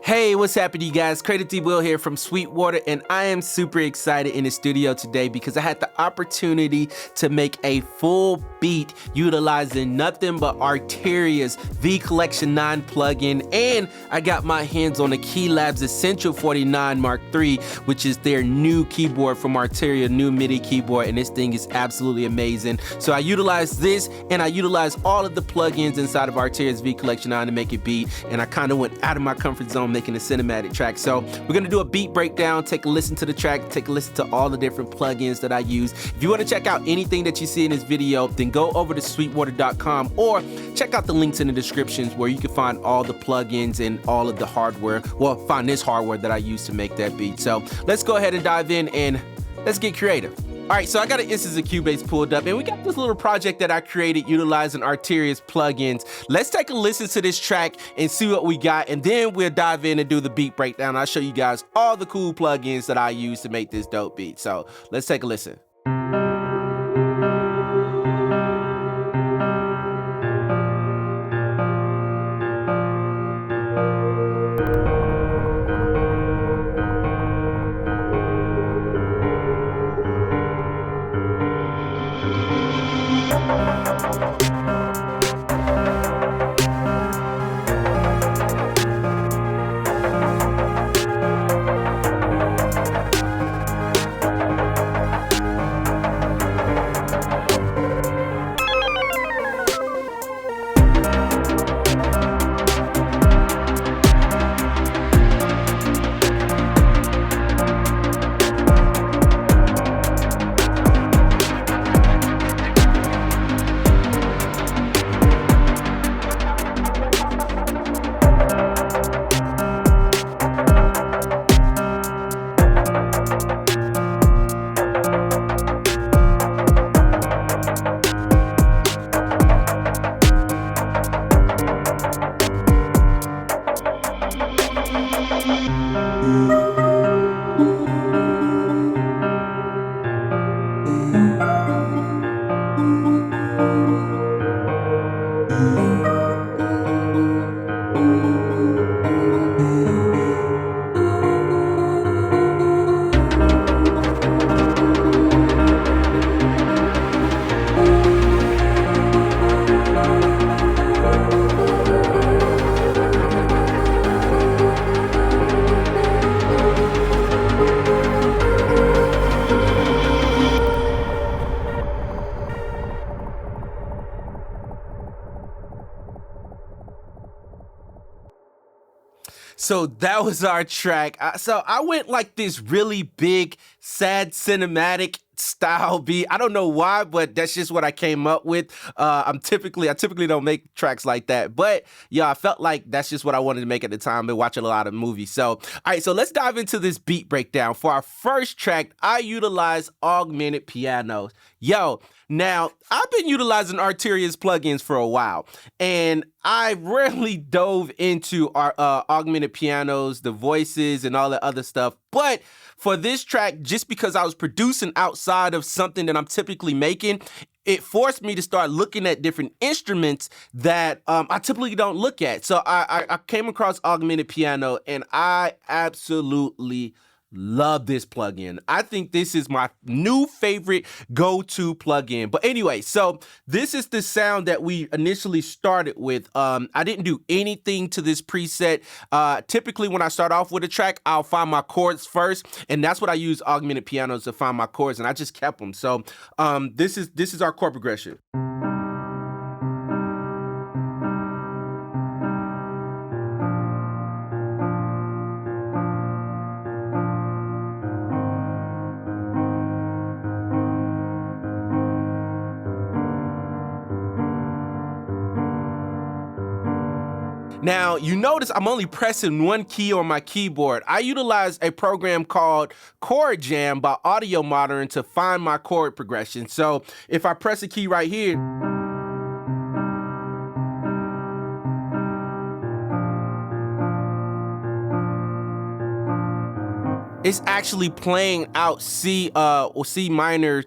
Hey, what's happening, you guys? Creative D Will here from Sweetwater, and I am super excited in the studio today because I had the opportunity to make a full beat utilizing nothing but Arturia's V Collection 9 plugin, and I got my hands on the Keylabs Essential 49 Mark III, which is their new keyboard from Arturia, new MIDI keyboard, and this thing is absolutely amazing. So I utilized this, and I utilized all of the plugins inside of Arturia's V Collection 9 to make it beat, and I kind of went out of my comfort zone making a cinematic track. So we're gonna do a beat breakdown, take a listen to the track, take a listen to all the different plugins that I use. If you wanna check out anything that you see in this video, then go over to sweetwater.com or check out the links in the descriptions where you can find all the plugins and all of the hardware. Well, find this hardware that I use to make that beat. So let's go ahead and dive in and let's get creative. All right, so I got an instance of Cubase pulled up, and we got this little project that I created utilizing Arturia's plugins. Let's take a listen to this track and see what we got, and then we'll dive in and do the beat breakdown. I'll show you guys all the cool plugins that I use to make this dope beat. So let's take a listen. So that was our track. So I went like this really big, sad cinematic style beat. I don't know why, but that's just what I came up with. I typically don't make tracks like that, but yeah, I felt like that's just what I wanted to make at the time and watching a lot of movies. So, all right, so let's dive into this beat breakdown. For our first track, I utilize augmented pianos. Now I've been utilizing Arturia's plugins for a while, and I rarely dove into our augmented pianos, the voices, and all the other stuff. But for this track, just because I was producing outside of something that I'm typically making, it forced me to start looking at different instruments that I typically don't look at. So I came across augmented piano, and I absolutely love this plugin. I think this is my new favorite go-to plugin. But anyway, so this is the sound that we initially started with. I didn't do anything to this preset. Typically, when I start off with a track, I'll find my chords first, and that's what I use augmented pianos to find my chords, and I just kept them. So this is our chord progression. Now, you notice I'm only pressing one key on my keyboard. I utilize a program called Chord Jam by Audio Modern to find my chord progression. So if I press a key right here, it's actually playing out C minor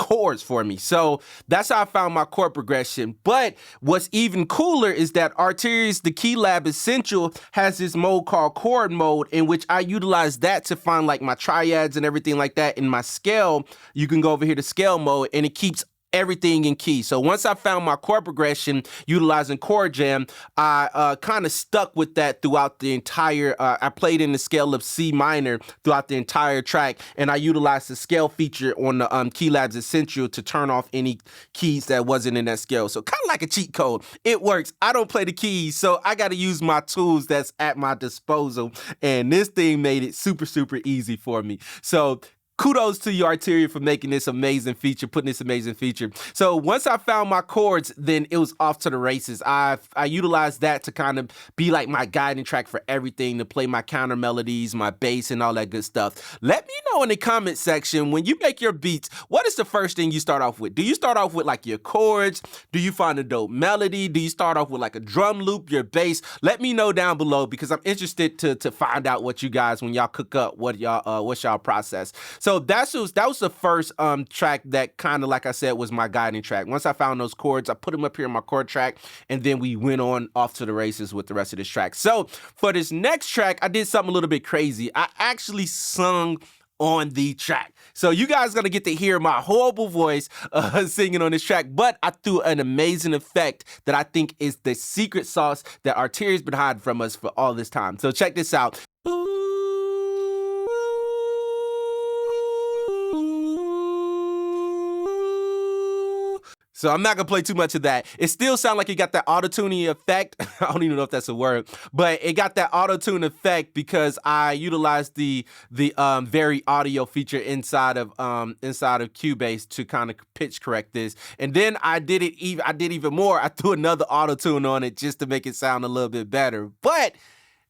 chords for me. So that's how I found my chord progression. But what's even cooler is that Arturia's The Key Lab Essential has this mode called chord mode, in which I utilize that to find like my triads and everything like that. In my scale, you can go over here to scale mode, and it keeps everything in key. So once I found my chord progression utilizing Chord Jam, I kind of stuck with that throughout the entire, I played in the scale of C minor throughout the entire track, and I utilized the scale feature on the Key Labs Essential to turn off any keys that wasn't in that scale. So kind of like a cheat code. It works. I don't play the keys, so I got to use my tools that's at my disposal, and this thing made it super, super easy for me. So kudos to you, Arturia, for making this amazing feature, putting this amazing feature. So once I found my chords, then it was off to the races. I utilized that to kind of be like my guiding track for everything, to play my counter melodies, my bass, and all that good stuff. Let me know in the comment section, when you make your beats, what is the first thing you start off with? Do you start off with like your chords? Do you find a dope melody? Do you start off with like a drum loop, your bass? Let me know down below, because I'm interested to find out what you guys, when y'all cook up, what's y'all process. So that was the first track that kind of, like I said, was my guiding track. Once I found those chords, I put them up here in my chord track, and then we went on off to the races with the rest of this track. So for this next track, I did something a little bit crazy. I actually sung on the track. So you guys are gonna get to hear my horrible voice singing on this track, but I threw an amazing effect that I think is the secret sauce that Arturia's been hiding from us for all this time. So check this out. So I'm not gonna play too much of that. It still sounds like it got that auto-tuning effect. I don't even know if that's a word, but it got that auto-tune effect because I utilized the very audio feature inside of Cubase to kind of pitch correct this. And then I did even more. I threw another auto-tune on it just to make it sound a little bit better. But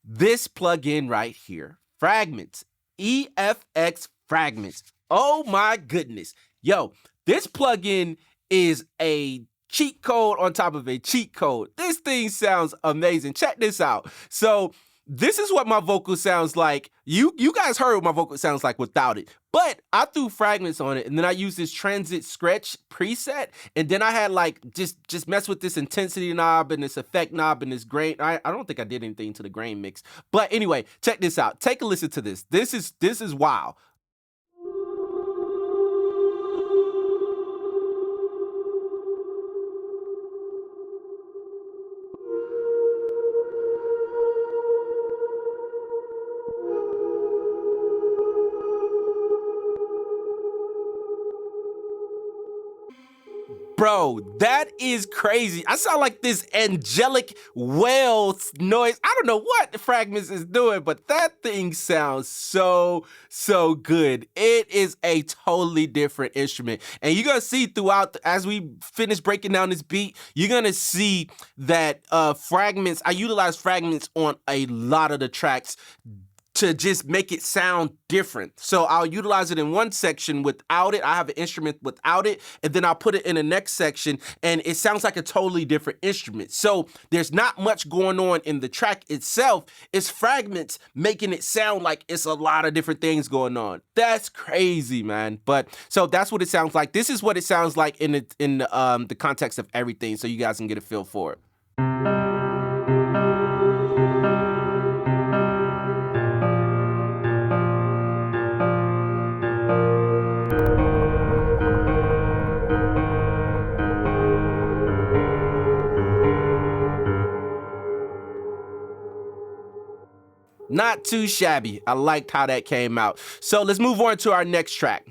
this plugin right here, Fragments, EFX Fragments. Oh my goodness. Yo, this plugin is a cheat code on top of a cheat code. This thing sounds amazing. Check this out. So this is what my vocal sounds like. You guys heard what my vocal sounds like without it, but I threw fragments on it, and then I used this transit scratch preset, and then I had like just mess with this intensity knob and this effect knob and this grain. I don't think I did anything to the grain mix, but anyway, check this out. Take a listen to this. This is wild. Bro, that is crazy. I sound like this angelic whale noise. I don't know what Fragments is doing, but that thing sounds so good. It is a totally different instrument. And you're going to see throughout, as we finish breaking down this beat, you're going to see that Fragments, I utilize Fragments on a lot of the tracks to just make it sound different. So I'll utilize it in one section without it. I have an instrument without it, and then I'll put it in the next section, and it sounds like a totally different instrument. So there's not much going on in the track itself. It's Fragments making it sound like it's a lot of different things going on. That's crazy, man. But so that's what it sounds like. This is what it sounds like in the context of everything, so you guys can get a feel for it. Not too shabby. I liked how that came out. So let's move on to our next track.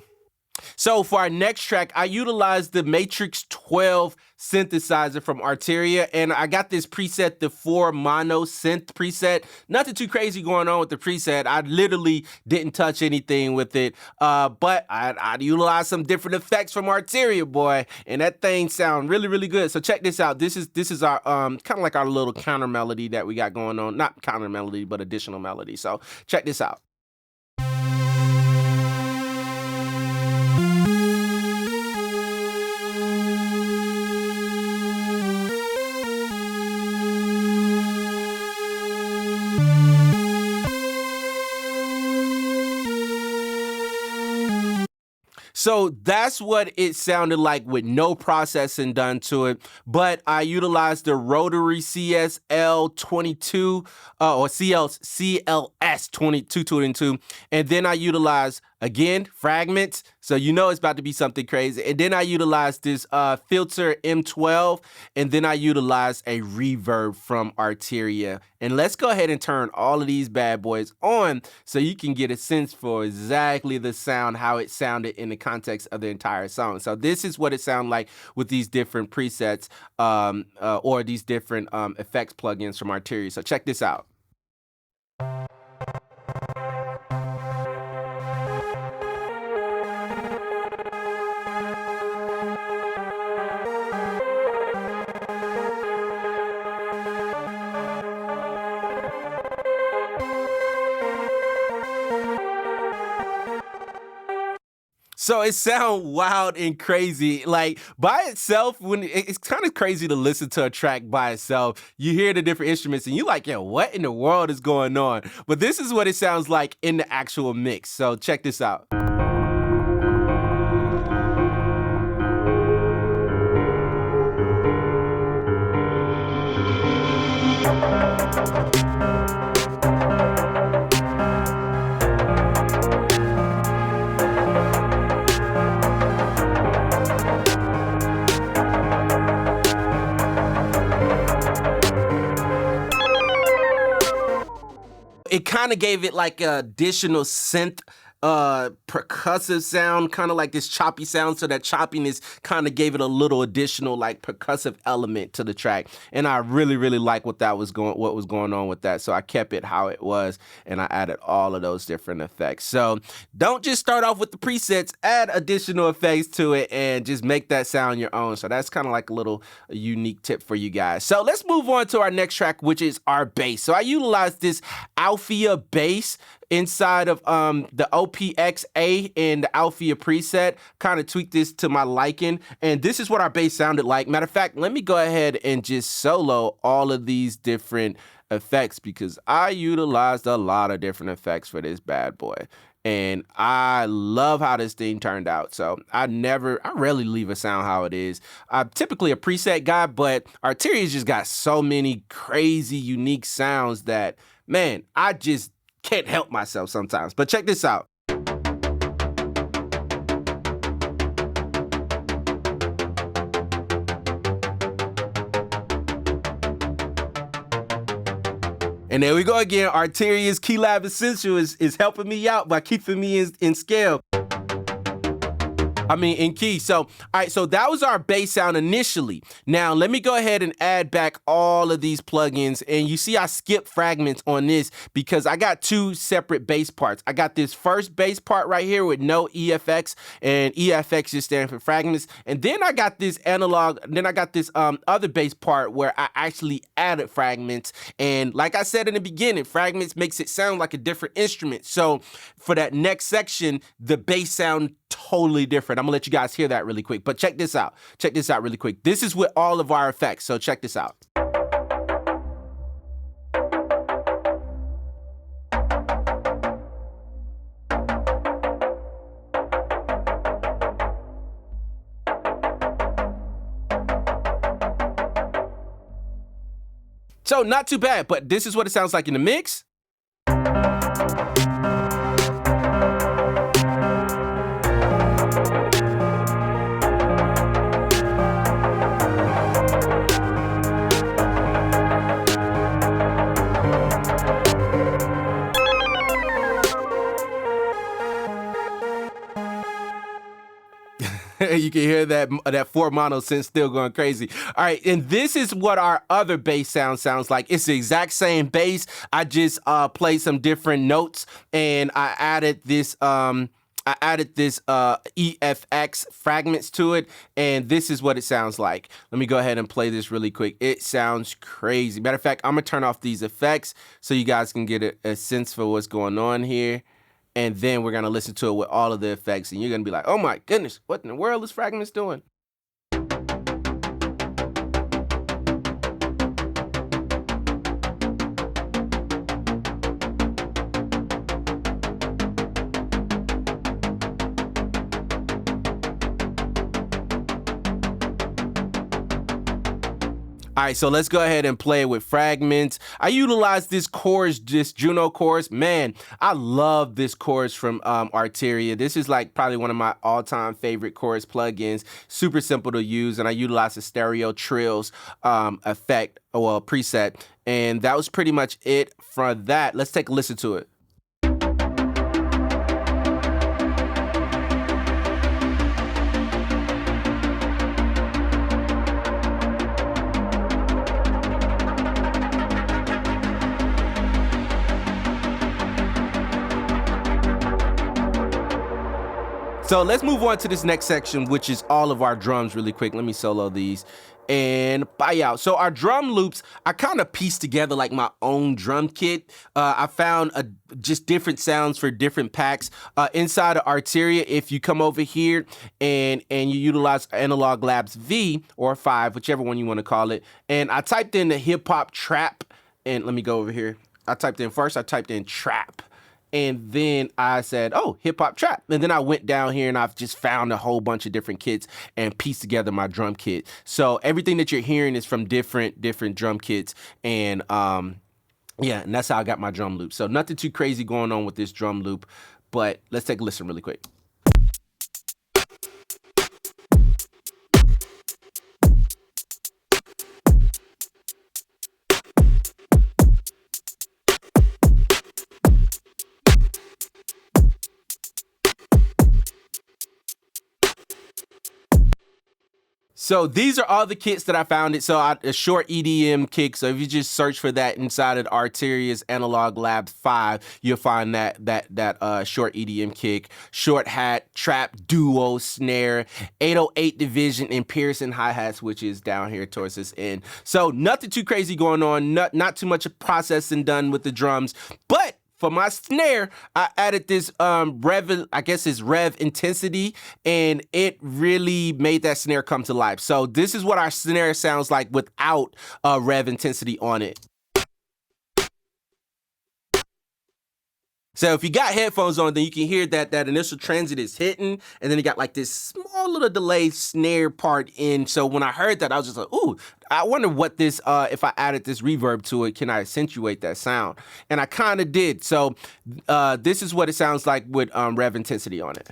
So for our next track, I utilized the Matrix 12 synthesizer from Arturia, and I got this preset, the 4 mono synth preset. Nothing too crazy going on with the preset. I literally didn't touch anything with it, but I utilized some different effects from Arturia, boy, and that thing sound really good. So check this out. This is our kind of like our little counter melody that we got going on. Not counter melody, but additional melody. So check this out. So that's what it sounded like with no processing done to it. But I utilized the rotary CSL22 or CLS 2222, and then I utilized again fragments. So you know it's about to be something crazy. And then I utilized this filter M12, and then I utilized a reverb from Arturia. And let's go ahead and turn all of these bad boys on so you can get a sense for exactly the sound, how it sounded in the context of the entire song. So this is what it sounded like with these different presets or these different effects plugins from Arturia. So check this out. So it sounds wild and crazy. Like by itself, when it's kind of crazy to listen to a track by itself. You hear the different instruments and you're like, yo, what in the world is going on? But this is what it sounds like in the actual mix. So check this out. It kind of gave it like an additional synth percussive sound, kind of like this choppy sound. So that choppiness kind of gave it a little additional like percussive element to the track. And I really, really like what was going on with that. So I kept it how it was, and I added all of those different effects. So don't just start off with the presets, add additional effects to it and just make that sound your own. So that's kind of like a little unique tip for you guys. So let's move on to our next track, which is our bass. So I utilized this Althea bass inside of the OPXA and the Althea preset, kind of tweak this to my liking. And this is what our bass sounded like. Matter of fact, let me go ahead and just solo all of these different effects because I utilized a lot of different effects for this bad boy. And I love how this thing turned out. So I rarely leave a sound how it is. I'm typically a preset guy, but Arturia's just got so many crazy, unique sounds that, man, I just can't help myself sometimes. But check this out. And there we go again. Arturia's Keylab Essential is helping me out by keeping me in scale. In key. So, all right, so that was our bass sound initially. Now, let me go ahead and add back all of these plugins. And you see I skipped fragments on this because I got two separate bass parts. I got this first bass part right here with no EFX, and EFX just stands for fragments. And then I got this analog, then I got this other bass part where I actually added fragments. And like I said in the beginning, fragments makes it sound like a different instrument. So for that next section, the bass sound totally different. I'm gonna let you guys hear that really quick, but check this out. Check this out really quick. This is with all of our effects, so check this out. So not too bad, but this is what it sounds like in the mix. You can hear that 4 mono synth still going crazy. All right, and this is what our other bass sound sounds like. It's the exact same bass. I just played some different notes, and I added this EFX fragments to it, and this is what it sounds like. Let me go ahead and play this really quick. It sounds crazy. Matter of fact, I'm gonna turn off these effects so you guys can get a sense for what's going on here. And then we're going to listen to it with all of the effects. And you're going to be like, oh my goodness, what in the world is Fragments doing? All right, so let's go ahead and play with fragments. I utilize this chorus, this Juno chorus. Man, I love this chorus from Arturia. This is like probably one of my all-time favorite chorus plugins. Super simple to use, and I utilize the stereo trills effect, well, preset. And that was pretty much it for that. Let's take a listen to it. So let's move on to this next section, which is all of our drums really quick. Let me solo these and bye out. So our drum loops, I kind of pieced together like my own drum kit. I found just different sounds for different packs. Inside of Arturia, if you come over here and you utilize Analog Labs V or 5, whichever one you want to call it, and I typed in the hip hop trap, and let me go over here. I typed in trap. And then I said, oh, hip hop trap. And then I went down here and I've just found a whole bunch of different kits and pieced together my drum kit. So everything that you're hearing is from different drum kits. And yeah, and that's how I got my drum loop. So nothing too crazy going on with this drum loop, but let's take a listen really quick. So these are all the kits that I found. So a short EDM kick. So if you just search for that inside of Arturia's Analog Labs 5, you'll find that short EDM kick, short hat, trap, duo, snare, 808 division, and Pearson hi-hat switches down here towards this end. So nothing too crazy going on. Not too much processing done with the drums, but for my snare, I added this rev, I guess it's rev intensity, and it really made that snare come to life. So this is what our snare sounds like without rev intensity on it. So if you got headphones on, then you can hear that initial transit is hitting, and then you got like this small little delay snare part in. So when I heard that, I was just like, ooh, I wonder what this, if I added this reverb to it, can I accentuate that sound? And I kind of did. So this is what it sounds like with rev intensity on it.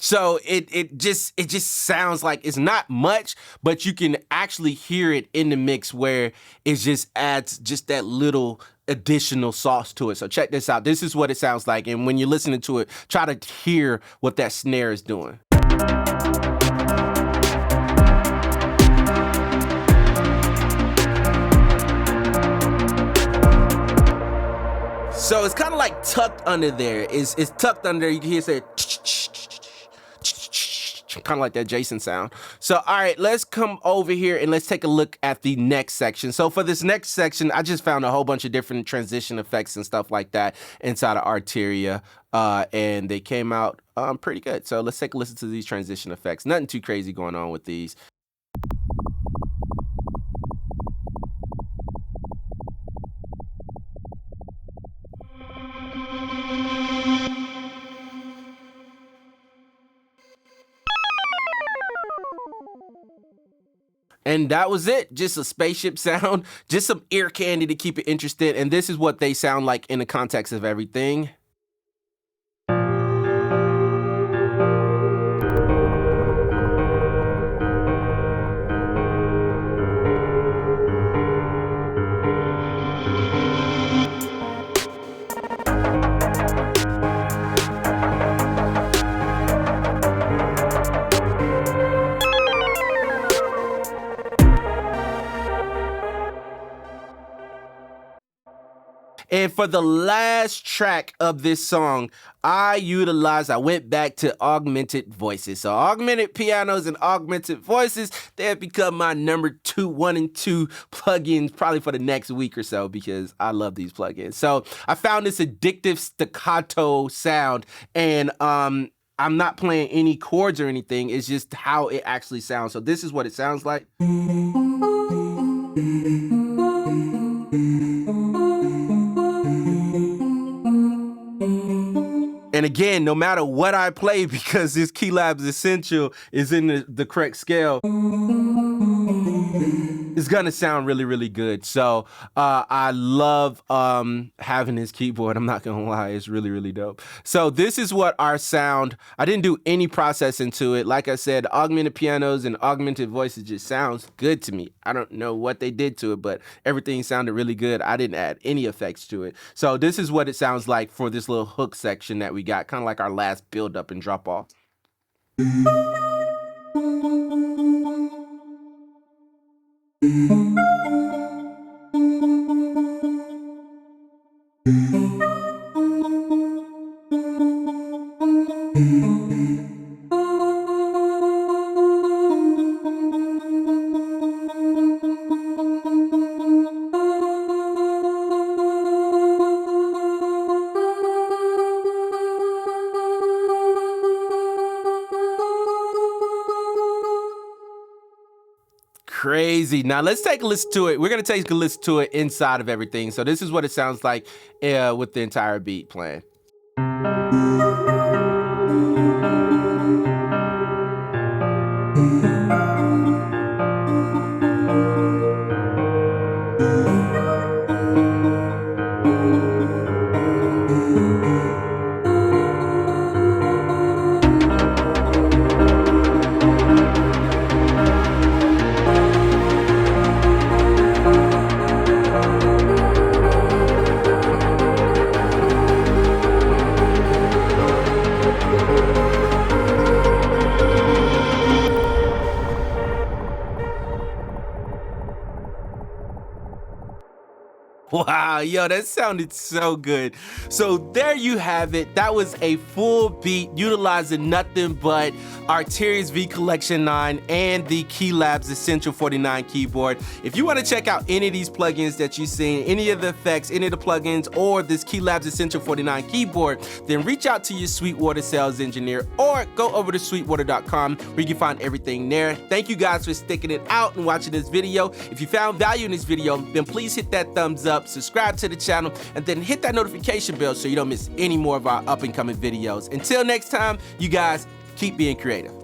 So it just sounds like it's not much, but you can actually hear it in the mix where it just adds just that little additional sauce to it. So check this out. This is what it sounds like. And when you're listening to it, try to hear what that snare is doing. So it's kind of like tucked under there. It's tucked under. You can hear it say kind of like that Jason sound. So, all right, let's come over here and let's take a look at the next section. So for this next section, I just found a whole bunch of different transition effects and stuff like that inside of Arturia, and they came out pretty good. So let's take a listen to these transition effects. Nothing too crazy going on with these. And that was it. Just a spaceship sound, just some ear candy to keep it interested. And this is what they sound like in the context of everything. And for the last track of this song, I went back to augmented voices. So augmented pianos and augmented voices, they have become my number 1 and 2 plugins probably for the next week or so because I love these plugins. So I found this addictive staccato sound, and I'm not playing any chords or anything. It's just how it actually sounds. So this is what it sounds like. And again, no matter what I play, because this Keylabs Essential is in the correct scale, it's gonna sound really, really good. So I love having this keyboard. I'm not gonna lie, it's really, really dope. So this is what our sound, I didn't do any processing to it. Like I said, augmented pianos and augmented voices just sounds good to me. I don't know what they did to it, but everything sounded really good. I didn't add any effects to it. So this is what it sounds like for this little hook section that we got, kind of like our last build up and drop off. Crazy. Now let's take a listen to it. We're going to take a listen to it inside of everything. So this is what it sounds like with the entire beat playing. Wow, yo, that sounded so good. So there you have it. That was a full beat utilizing nothing but Arturia's V Collection 9 and the Keylabs Essential 49 keyboard. If you want to check out any of these plugins that you've seen, any of the effects, any of the plugins, or this Keylabs Essential 49 keyboard, then reach out to your Sweetwater sales engineer or go over to sweetwater.com where you can find everything there. Thank you guys for sticking it out and watching this video. If you found value in this video, then please hit that thumbs up, subscribe to the channel, and then hit that notification bell so you don't miss any more of our up and coming videos. Until next time, you guys keep being creative.